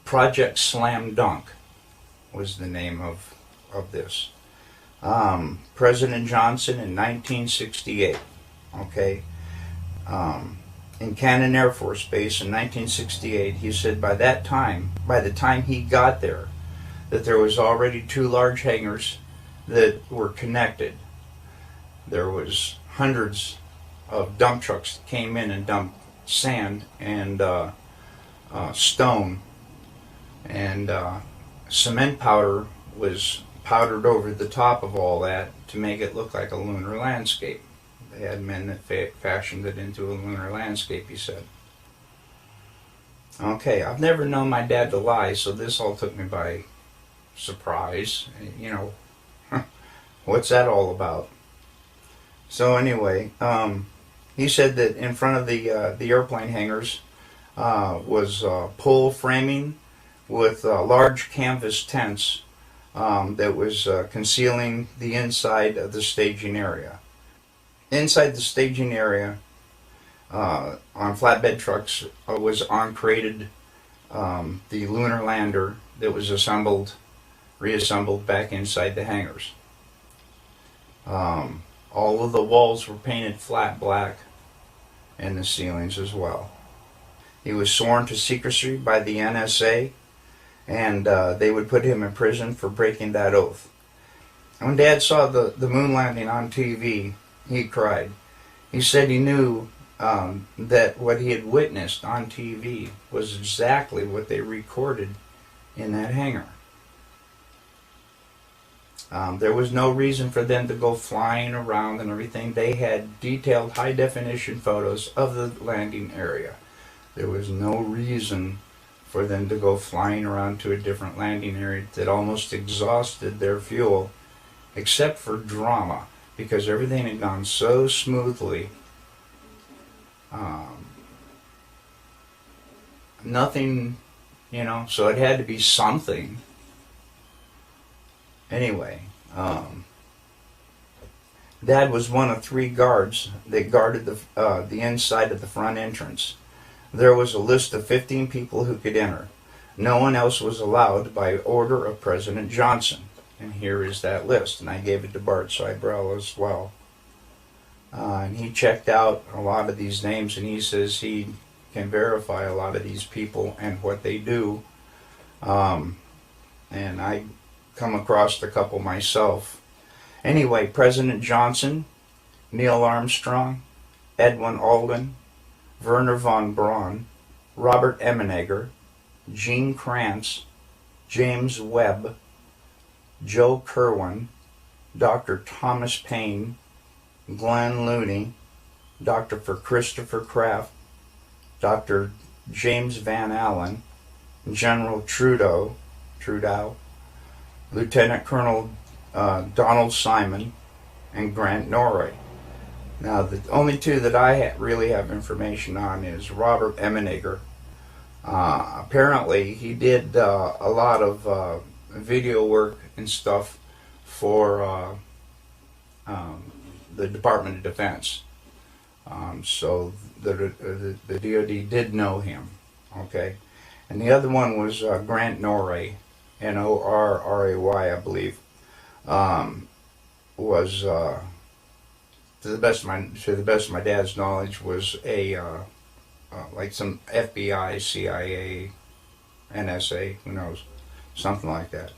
Project Slam Dunk was the name of this. President Johnson in 1968, okay, in Cannon Air Force Base in 1968, he said by the time he got there, that there was already 2 large hangars that were connected. There was hundreds of dump trucks that came in and dumped sand and stone, and cement powder was powdered over the top of all that to make it look like a lunar landscape. They had men that fashioned it into a lunar landscape, he said. Okay, I've never known my dad to lie, so this all took me by surprise. You know, what's that all about? So anyway, he said that in front of the airplane hangars was pole framing with large canvas tents that was concealing the inside of the staging area. Inside the staging area, on flatbed trucks, was uncrated the lunar lander that was reassembled back inside the hangars. All of the walls were painted flat black, and the ceilings as well. He was sworn to secrecy by the NSA, and they would put him in prison for breaking that oath. When Dad saw the moon landing on TV, he cried. He said he knew that what he had witnessed on TV was exactly what they recorded in that hangar. There was no reason for them to go flying around and everything. They had detailed high-definition photos of the landing area. There was no reason for them to go flying around to a different landing area that almost exhausted their fuel, except for drama, because everything had gone so smoothly. Nothing, you know, so it had to be something. Anyway, Dad was one of 3 guards that guarded the inside of the front entrance. There was a list of 15 people who could enter. No one else was allowed by order of President Johnson. And here is that list, and I gave it to Bart Seibel as well. And he checked out a lot of these names, and he says he can verify a lot of these people and what they do. And I come across a couple myself. Anyway, President Johnson, Neil Armstrong, Edwin Aldrin, Werner von Braun, Robert Emenegger, Gene Kranz, James Webb, Joe Kerwin, Dr. Thomas Paine, Glenn Looney, Dr. Christopher Kraft, Dr. James Van Allen, General Trudeau, Lieutenant Colonel Donald Simon, and Grant Norrie. Now, the only 2 that I really have information on is Robert Emenegger. Apparently, he did a lot of video work and stuff for the Department of Defense. So the DoD did know him. Okay, and the other one was Grant Norrie, Norray, I believe. Was to the best of my dad's knowledge, was a like some FBI, CIA, NSA, who knows, something like that.